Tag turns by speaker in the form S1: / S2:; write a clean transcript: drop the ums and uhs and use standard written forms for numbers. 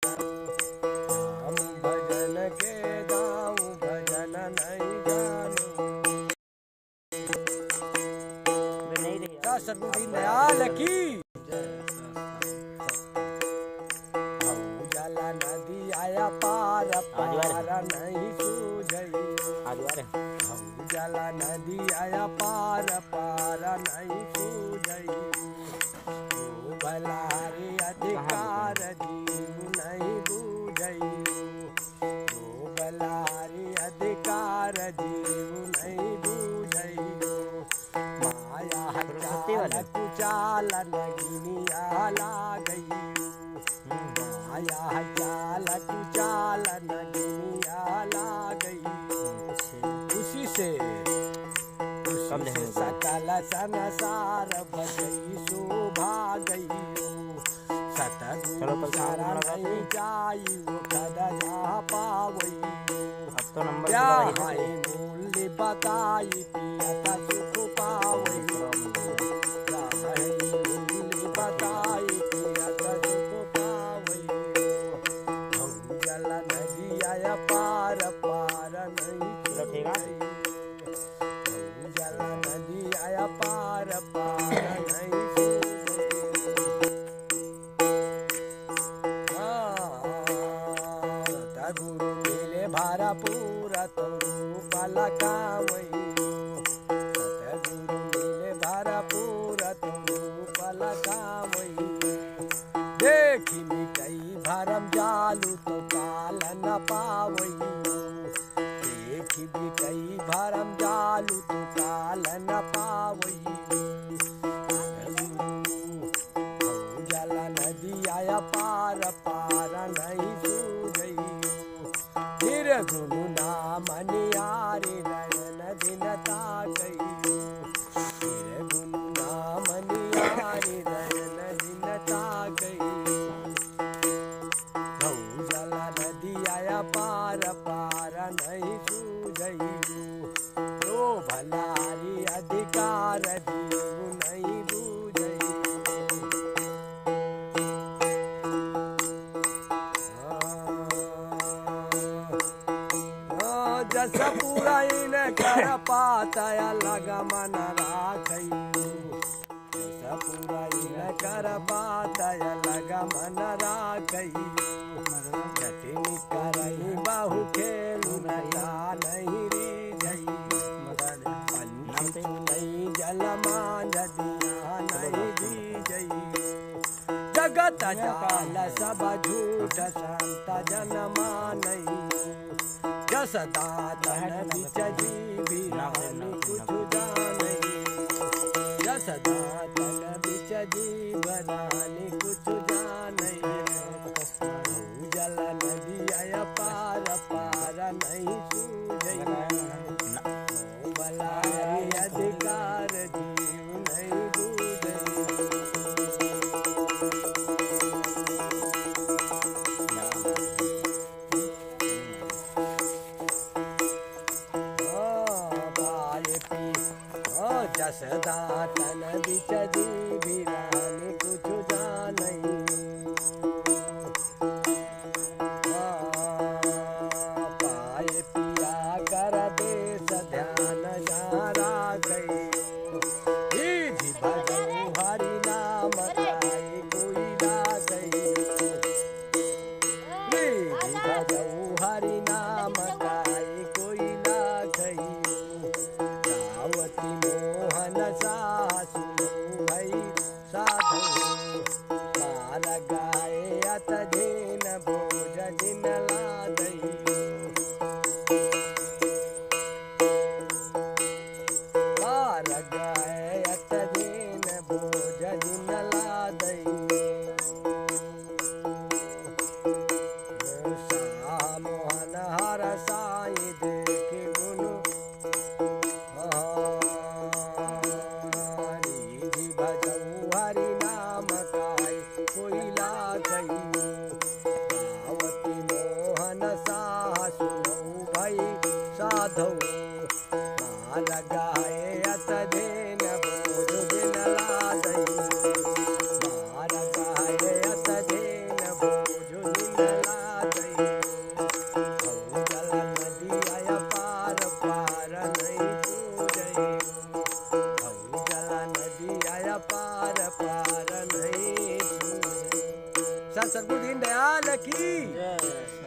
S1: नाम भजन के गाऊं भजन नहीं जानू। सतगुरु दीनदयाल की जला नदी आया पार पार नहीं सूझई। जला नदी आया पार पार नहीं सूझई। भलारे अधिकार जीव नहीं बूझई। भलारे अधिकार जीव नहीं बूझई। माया चाल कुचाल नगिनिया लागई। माया चाल कुचाल नगिनिया लागई। उसी से सकल संसार बजई शोभा गई। सतगुरु शरण नहीं जाई कद जा पावई। क्या है मूल्य बताई पियत सुख पावई। क्या है मूल्य बताई पियत सुख पावई। जल नदी आया पार पार नहीं छूटई। जल नदी आया पार पार नहीं छूटई। गुरु मिले भारपूर तोरू पलकामई। सतगुरु मिले भारपूर तोरू पलकामई। देखी मिटई भरम जालू तो काल न पावई। देखी मिटई भरम जालू तो काल न पावई। जल नदी आया पार पार नहीं सूझई। निर्गुण नाम नियारे नयन दिन ताकई। निर्गुण नाम नियारे नयन दिन ताकई। जल नदी आया पार पार नहीं सूझई। लो भलारी अधिकार जीव नहीं बूझई। जस पुरैन कर पातय लग मन राखई। जस पुरैन कर पातय लग मन राखई। जटिन करई बहु खेलु न नहीं रीझई। पंच नहीं जल मांझ दिया नहीं दीजई। जगत जाल सब झूठ संत जन मानई। जस दातन बिच जीविरानी कुछ जानई। जस दातन बिच जीवरानी कुछ जानई। जल नदी आया पार पार नहीं सूझई। बलारी अधिकार जीव नहीं बूझई। जस दातन बिच जीविरानी कुछ जानई। पाए पिया कर देश ध्यान जारा गई। विधि भजऊ हरि नाम गाय कोई ला गई। विधि भजऊ हरि नाम गाय कोई ला गई। दावती मोहन सासु भई साधु। मार गाय अत धेन भोज दिन लादई। मार गाय अत धेन भोज दिन लादई। मोहन पार पार नहीं सर सदगुरु दीन दयाल की
S2: जय